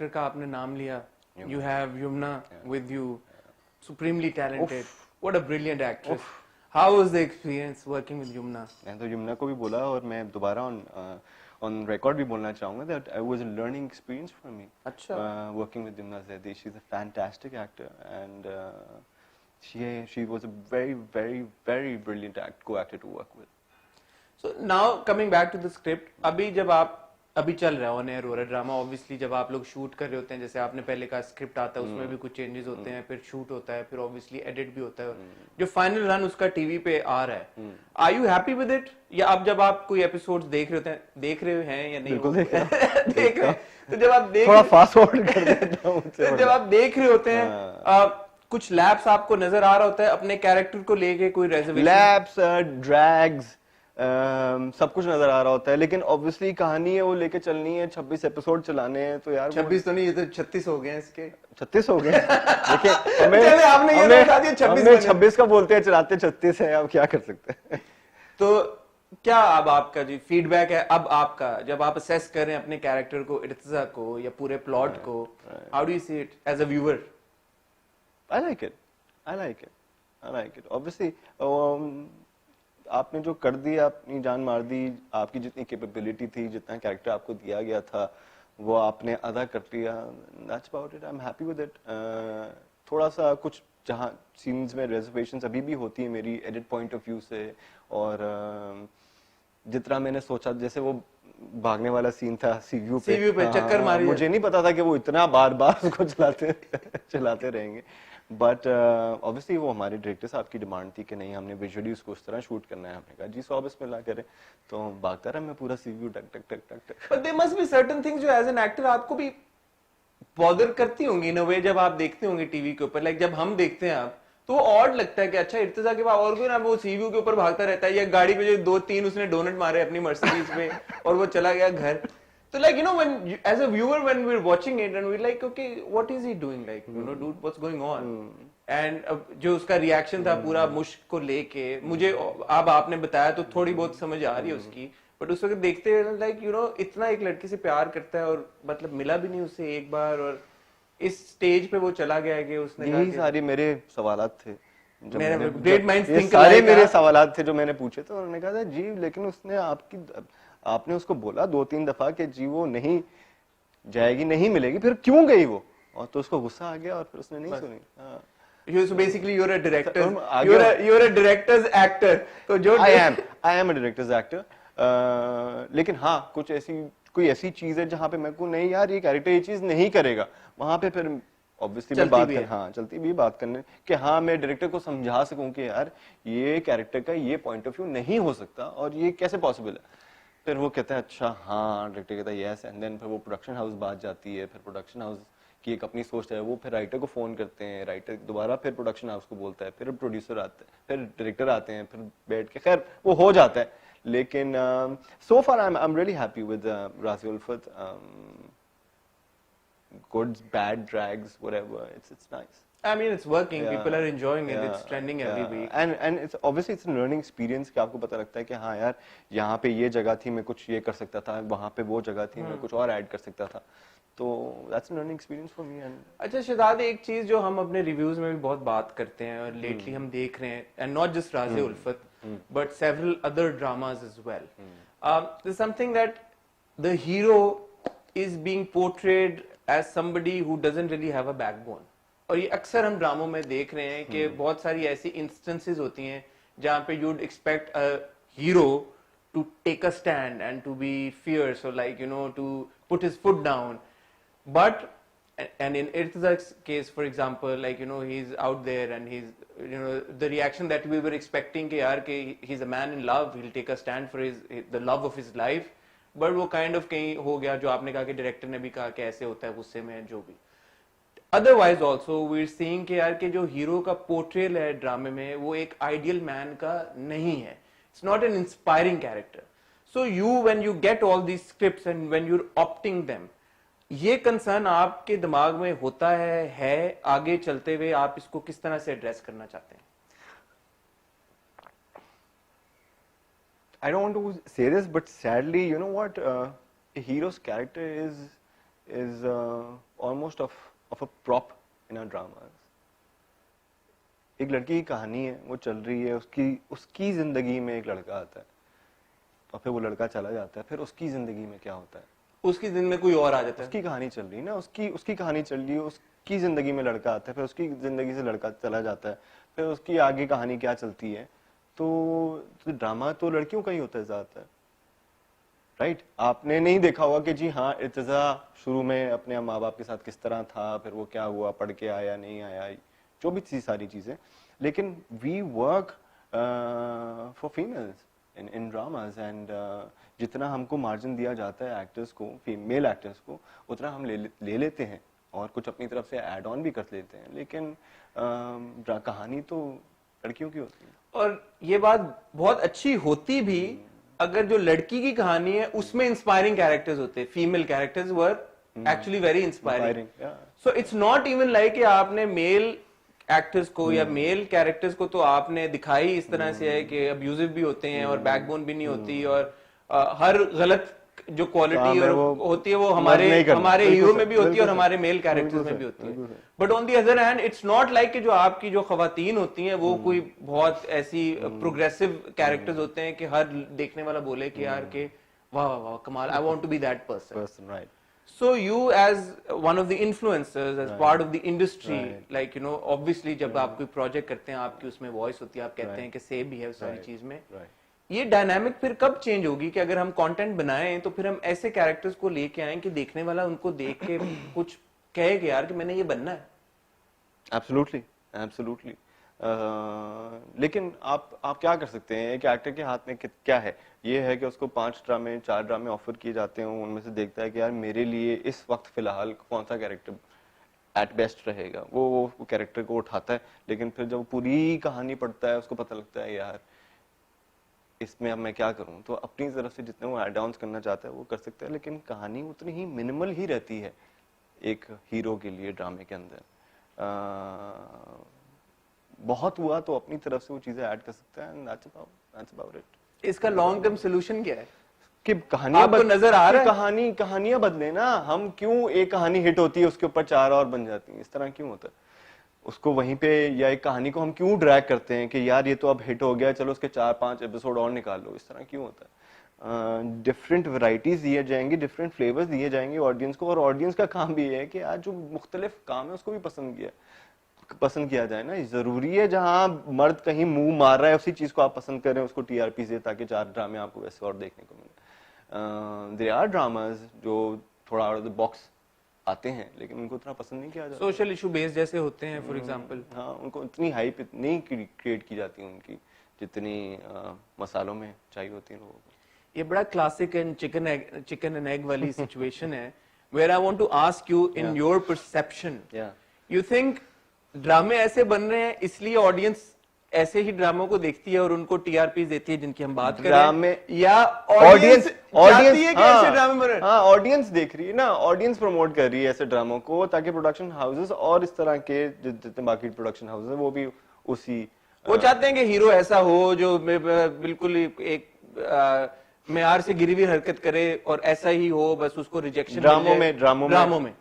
का आपने नाम लिया, you have Yumna with you, supremely talented. What a brilliant actress. How was the experience working with Yumna? मैं तो यमुना को भी बोला और मैं दोबारा on record भी बोलना चाहूँगा that it was a learning experience for me. अच्छा. Working with Yumna Zaidi, she's a fantastic actor and she was a very brilliant co-actor to work with. So now coming back to the script, अभी जब आप अभी चल रहा है on air हो रहा है ड्रामा, ऑब्वियसली जब आप लोग शूट कर रहे होते हैं, जैसे आपने पहले कहा स्क्रिप्ट आता है उसमें भी कुछ चेंजेस होते हैं, फिर शूट होता है, फिर ऑब्वियसली एडिट भी होता है, जो फाइनल रन उसका टीवी पे आ रहा है, are you happy with it? या अब जब आप कोई एपिसोड्स देख रहे होते हैं, देख रहे हैं या नहीं? बिल्कुल देख रहे हैं तो जब आप देख थोड़ा फास्ट फॉरवर्ड कर देता हूँ तो जब आप देख रहे होते हैं कुछ लैप्स आपको नजर आ रहा होता है अपने कैरेक्टर को लेके, कोई रेजर्वेशन? लैप्स, ड्रैग्स, सब कुछ नजर आ रहा होता है, लेकिन ऑब्वियसली कहानी है वो लेके चलनी है, 26 एपिसोड चलाने हैं, तो यार 26 तो नहीं, ये तो 36 हो गए हैं इसके। 36 हो गए देखिए हमने 26 का बोलते हैं, चलाते 36 है, अब क्या कर सकते हैं। तो क्या अब आपका जी फीडबैक है अब आपका, जब आप असेस कर रहे हैं अपने कैरेक्टर को, इर्तिजा को या पूरे प्लॉट को, how do you see it as a viewer? I like it. Obviously, आपने जो कर दिया, अपनी जान मार दी, आपकी जितनी कैपेबिलिटी थी, जितना कैरेक्टर आपको दिया गया था, वो आपने अदा कर लिया। That's about it. I'm happy with it. थोड़ा सा कुछ जहाँ सीन्स में रिजर्वेशंस अभी भी होती है मेरी एडिट पॉइंट ऑफ व्यू से, और जितना मैंने सोचा, जैसे वो भागने वाला सीन था सीव्यू पे चक्कर मारी, मुझे नहीं पता था कि वो इतना बार उसको चलाते रहेंगे, बट ऑब्वियसली वो हमारे डायरेक्टर साहब की डिमांड थी कि नहीं, हमने विजुअली उसको उस तरह शूट करना है। हमने कहा जी 100 बिस्मिल्लाह करें, तो भागता रहा मैं पूरा सीव्यू टक टक टक टक टक। But there must be certain things जो एज एन एक्टर आपको भी बॉदर करती होंगी इन अ वे, जब आप देखते होंगे टीवी के ऊपर, लाइक जब हम देखते हैं आप, तो वो ऑड लगता है कि अच्छा इर्तिजा के बाद और कोई ना, वो सीव्यू के ऊपर भागता रहता है, या गाड़ी पे जो 2-3 उसने डोनट मारे अपनी मर्सिडीज पे और वो चला गया घर। So like, you know, as a viewer, when we're watching it and we're like, okay, what is he doing? Like, you know, dude, what's going on? And जो उसका रिएक्शन था पूरा मुश्क को लेके, मुझे अब आपने बताया तो थोड़ी बहुत समझ आ रही है उसकी, बट उस वक्त देखते हैं लाइक यू नो, इतना एक लड़की से प्यार करता है और मतलब मिला भी नहीं उससे एक बार, और इस स्टेज पे वो चला गया कि उसने यही सारे मेरे सवालात थे, सारे मेरे सवालात थे जो मैंने पूछे, तो उन्होंने कहा था जी, लेकिन उसने आपने उसको बोला 2-3 दफा कि जी वो नहीं जाएगी, नहीं मिलेगी, फिर क्यों गई वो? और तो उसको गुस्सा आ गया और फिर उसने नहीं सुनी। So basically you're a director, you're a director's actor. तो जो I am a director's actor. लेकिन हाँ, कोई ऐसी चीज है जहाँ पे मेरे को नहीं, यार ये कैरेक्टर ये चीज नहीं करेगा, वहां पे फिर ऑब्वियसली मैं बात चलती भी बात करने कि हाँ मैं डायरेक्टर को समझा सकूं कि यार ये कैरेक्टर का ये पॉइंट ऑफ व्यू नहीं हो सकता और ये कैसे पॉसिबल है। फिर वो कहता है अच्छा हाँ, डायरेक्टर कहता है यस, एंड देन फिर वो प्रोडक्शन हाउस बात जाती है, फिर प्रोडक्शन हाउस की एक अपनी सोच है, वो फिर राइटर को फोन करते हैं, राइटर दोबारा फिर प्रोडक्शन हाउस को बोलता है, फिर प्रोड्यूसर आते हैं, फिर डायरेक्टर आते हैं, फिर बैठ के खैर वो हो जाता है। लेकिन so far I am really happy with राज़ी उल्फत। Goods, bad, drags, whatever. It's nice. I mean, it's working. Yeah. People are enjoying it. It's trending every week. And it's obviously it's a learning experience कि आपको पता लगता है कि हाँ यार, यहाँ पे ये जगह थी, मैं कुछ ये कर सकता था, वहाँ पे वो जगह थी, मैं कुछ और ऐड कर सकता था, तो that's a learning experience for me. And अच्छा शहजाद, एक चीज जो हम अपने रिव्यूज में भी बहुत बात करते हैं और लेटली हम देख रहे हैं, and not just राज़ी उल्फत, but several other dramas as well. There's something that the hero is being portrayed as somebody who doesn't really have a backbone. और ये अक्सर हम ड्रामों में देख रहे हैं कि बहुत सारी ऐसी इंस्टेंसेस होती हैं जहाँ पे you'd expect a hero to take a stand and to be fierce or like you know to put his foot down, but and in Irtiza's case for example, like you know he's out there and he's you know the reaction that we were expecting कि यार कि he's a man in love, he'll take a stand for the love of his life, but वो kind of कहीं हो गया जो आपने कहा कि डायरेक्टर ने भी कहा कि ऐसे होता है गुस्से में, जो भी otherwise also we are seeing कि यार के जो हीरो का पोर्ट्रेल है ड्रामे में वो एक आइडियल मैन का नहीं है, it's not an inspiring character. So you when you get all these scripts and when you are opting them, ये कंसर्न आपके दिमाग में होता है आगे चलते हुए आप इसको किस तरह से एड्रेस करना चाहते हैं? I don't want to say this, but sadly, you know what? A hero's character is almost of a prop in a drama. एक लड़की की कहानी है, वो चल रही है, उसकी जिंदगी में एक लड़का आता है और फिर वो लड़का चला जाता है, फिर उसकी जिंदगी में क्या होता है, उसकी जिंदगी में कोई और आ जाता है। उसकी कहानी चल रही है ना, उसकी कहानी चल रही है, उसकी जिंदगी में लड़का आता है, फिर उसकी जिंदगी से लड़का चला जाता है, फिर उसकी आगे कहानी क्या चलती है। तो ड्रामा तो लड़कियों का ही होता है ज्यादातर, राइट? आपने नहीं देखा होगा कि जी हाँ इर्तिजा शुरू में अपने माँ बाप के साथ किस तरह था, फिर वो क्या हुआ, पढ़ के आया नहीं आया, जो भी थी सारी चीजें। लेकिन we work for females in dramas and जितना हमको मार्जिन दिया जाता है एक्टर्स को, फीमेल एक्टर्स को, उतना हम ले लेते हैं और कुछ अपनी तरफ से ऐड ऑन भी कर लेते हैं, लेकिन कहानी तो लड़कियों की होती है। और ये बात बहुत अच्छी होती भी अगर जो लड़की की कहानी है उसमें इंस्पायरिंग कैरेक्टर्स होते हैं, female characters were actually very inspiring. So it's not even like कि आपने मेल एक्टर्स को या मेल कैरेक्टर्स को तो आपने दिखाई इस तरह से है कि अब्यूजिव भी होते हैं और बैकबोन भी नहीं होती, और हर गलत जो क्वालिटी होती है वो हमारे हीरो में भी होती है और हमारे मेल कैरेक्टर्स में भी होती है। But on the other hand it's not like कि जो आपकी जो खवातीन होती हैं वो कोई बहुत ऐसी प्रोग्रेसिव कैरेक्टर्स होते हैं कि हर देखने वाला बोले कि यार के वाह वाह कमाल, I want to be that person, right? So you as one of the influencers, as part of the industry, like you know, obviously जब आप कोई प्रोजेक्ट करते हैं आपकी उसमें वॉइस होती है, आप कहते हैं कि से बिहेव सारी चीज में, ये डायनामिक फिर कब चेंज होगी कि अगर हम कंटेंट बनाएं तो फिर हम ऐसे कैरेक्टर्स को लेके आए कि देखने वाला उनको देख के कुछ कहे कि यार कि मैंने ये बनना है। Absolutely, absolutely. लेकिन आप क्या कर सकते हैं? एक एक्टर के हाथ में क्या है? ये है कि उसको 4 ड्रामे ऑफर किए जाते हैं, उनमें से देखता है कि यार मेरे लिए इस वक्त फिलहाल कौन सा कैरेक्टर एट बेस्ट रहेगा, वो कैरेक्टर को उठाता है। लेकिन फिर जब पूरी कहानी पढ़ता है उसको पता लगता है यार इसमें अब मैं क्या करूं, तो अपनी तरफ से जितने वो एड ऑन्स करना चाहता है वो कर सकता है, लेकिन कहानी उतनी ही मिनिमल ही रहती है एक हीरो के लिए ड्रामे के अंदर। बहुत हुआ तो अपनी तरफ से वो चीजें ऐड कर सकता है, एंड दैट्स अबाउट इट। इसका लॉन्ग टर्म सोल्यूशन क्या है कि कहानियां नजर आ रहा है? कहानियां बदले ना। हम क्यों एक कहानी हिट होती है उसके ऊपर 4 और बन जाती हैं, इस तरह क्यों होता है? उसको वहीं पे, या एक कहानी को हम क्यों ड्रैग करते हैं कि यार ये तो अब हिट हो गया, चलो उसके 4-5 एपिसोड और निकाल लो, इस तरह क्यों होता है? डिफरेंट वैरायटीज दिए जाएंगे, डिफरेंट फ्लेवर्स दिए जाएंगे ऑडियंस को, और ऑडियंस का काम भी है कि आज जो मुख्तलिफ काम है उसको भी पसंद किया जाए ना। जरूरी है जहां मर्द कहीं मुंह मार रहा है उसी चीज को आप पसंद करें, उसको टीआरपी से, ताकि 4 ड्रामे आपको वैसे और देखने को मिले। देयर आर ड्रामास जो थोड़ा आउट ऑफ द बॉक्स आते हैं लेकिन उनको उतना पसंद नहीं किया जाता। सोशल इशू बेस्ड जैसे होते हैं फॉर एग्जांपल, हाँ, उनको इतनी हाइप नहीं क्रिएट की जाती है उनकी जितनी मसालों में चाहिए होती है लोगों को। ये बड़ा classic and chicken and egg वाली सिचुएशन है, where I want to ask you in your perception, you think ड्रामे ऐसे बन रहे हैं इसलिए ऑडियंस ऐसे ही ड्रामों को देखती है और उनको टीआरपी देती है जिनकी हम बात कर रहे हैं, या ऑडियंस चाहती है कि ऐसे ड्रामे बन रहे हैं? हाँ, ऑडियंस देख रही है ना, ऑडियंस प्रमोट कर रही है ऐसे ड्रामों को, ताकि प्रोडक्शन हाउसेस और इस तरह के जितने बाकी प्रोडक्शन हाउसेस हैं वो भी उसी वो चाहते हैं कि हीरो ऐसा हो जो बिल्कुल एक मेयार से गिरी हुई हरकत करे और ऐसा ही हो, बस उसको रिजेक्शन ड्रामों में